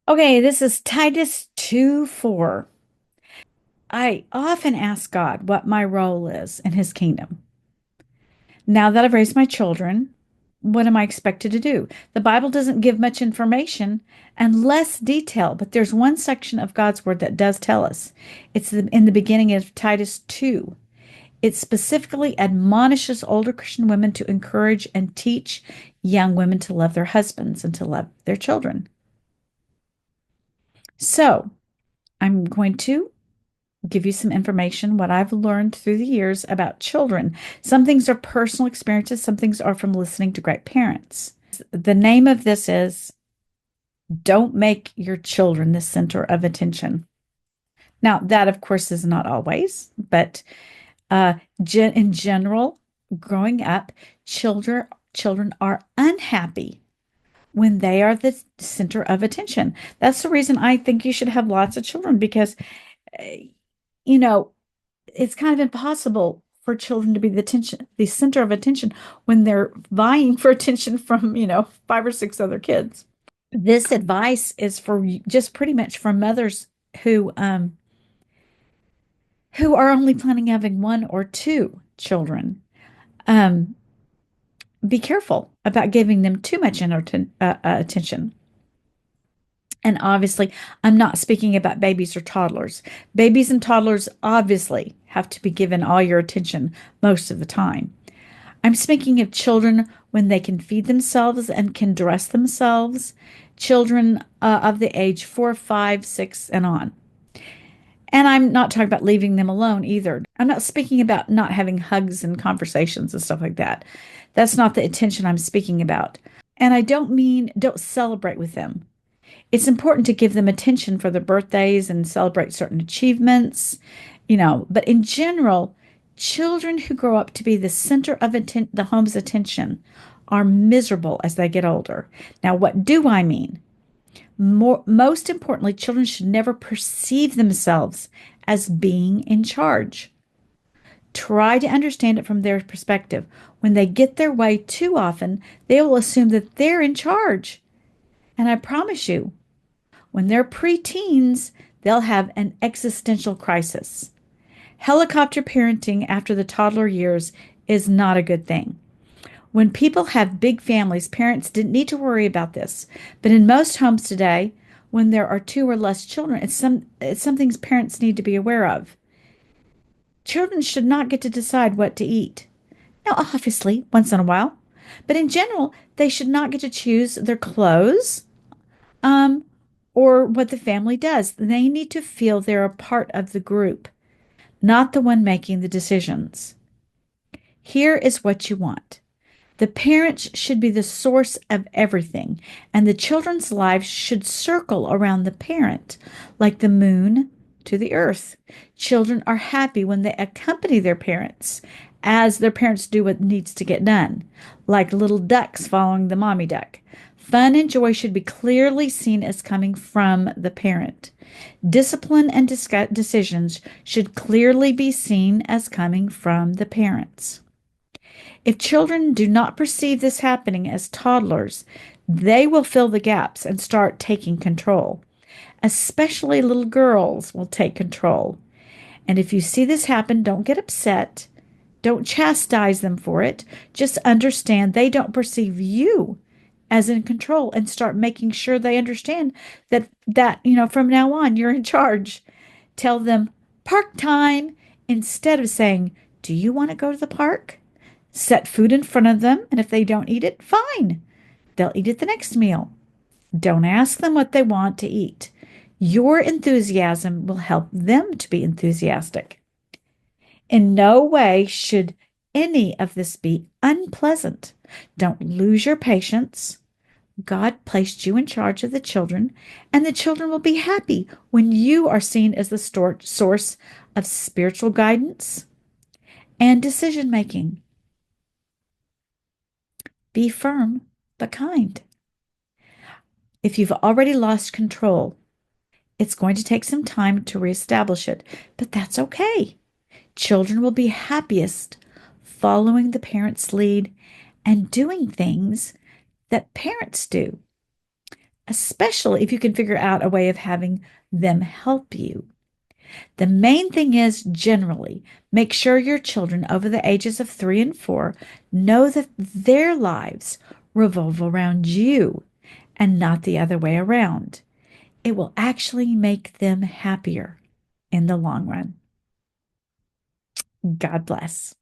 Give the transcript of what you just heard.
Okay, this is Titus 2:4. I often ask God what my role is in his kingdom. Now that I've raised my children, what am I expected to do? The Bible doesn't give much information and less detail, but there's one section of God's word that does tell us. In the beginning of Titus 2. It specifically admonishes older Christian women to encourage and teach young women to love their husbands and to love their children. So, I'm going to give you some information, what I've learned through the years about children. Some things are personal experiences, some things are from listening to great parents. The name of this is Don't Make Your Children the Center of Attention. Now, that of course is not always, but uh, in general, growing up, children are unhappy when they are the center of attention. That's the reason I think you should have lots of children because, uh, you know, it's kind of impossible for children to be the center of attention when they're vying for attention from, five or six other kids. This advice is for just pretty much for mothers who are only planning having one or two children. Um, be careful about giving them too much attention. And obviously, I'm not speaking about babies or toddlers. Babies and toddlers obviously have to be given all your attention most of the time. I'm speaking of children when they can feed themselves and can dress themselves, children of the age 4, 5, 6, and on. And I'm not talking about leaving them alone either. I'm not speaking about not having hugs and conversations and stuff like that. That's not the attention I'm speaking about. And I don't mean don't celebrate with them. It's important to give them attention for their birthdays and celebrate certain achievements, but in general, children who grow up to be the center of the home's attention are miserable as they get older. Now, what do I mean? Most importantly, children should never perceive themselves as being in charge. Try to understand it from their perspective. When they get their way too often, they will assume that they're in charge. And I promise you, when they're preteens, they'll have an existential crisis. Helicopter parenting after the toddler years is not a good thing. When people have big families, parents didn't need to worry about this. But in most homes today, when there are two or less children, it's something parents need to be aware of. Children should not get to decide what to eat. Now, obviously, once in a while, but in general, they should not get to choose their clothes, um, or what the family does. They need to feel they're a part of the group, not the one making the decisions. Here is what you want. The parents should be the source of everything, and the children's lives should circle around the parent, like the moon to the earth. Children are happy when they accompany their parents, as their parents do what needs to get done, like little ducks following the mommy duck. Fun and joy should be clearly seen as coming from the parent. Discipline and decisions should clearly be seen as coming from the parents. If children do not perceive this happening as toddlers, they will fill the gaps and start taking control. Especially little girls will take control. And if you see this happen, don't get upset. Don't chastise them for it. Just understand they don't perceive you as in control and start making sure they understand that from now on you're in charge. Tell them park time instead of saying, "Do you want to go to the park?" Set food in front of them, and if they don't eat it, fine. They'll eat it the next meal. Don't ask them what they want to eat. Your enthusiasm will help them to be enthusiastic. In no way should any of this be unpleasant. Don't lose your patience. God placed you in charge of the children, and the children will be happy when you are seen as the source of spiritual guidance and decision making. Be firm but kind. If you've already lost control, it's going to take some time to reestablish it, but that's okay. Children will be happiest following the parents' lead and doing things that parents do. especially if you can figure out a way of having them help you. The main thing is generally make sure your children over the ages of 3 and 4 know that their lives revolve around you and not the other way around. It will actually make them happier in the long run. God bless.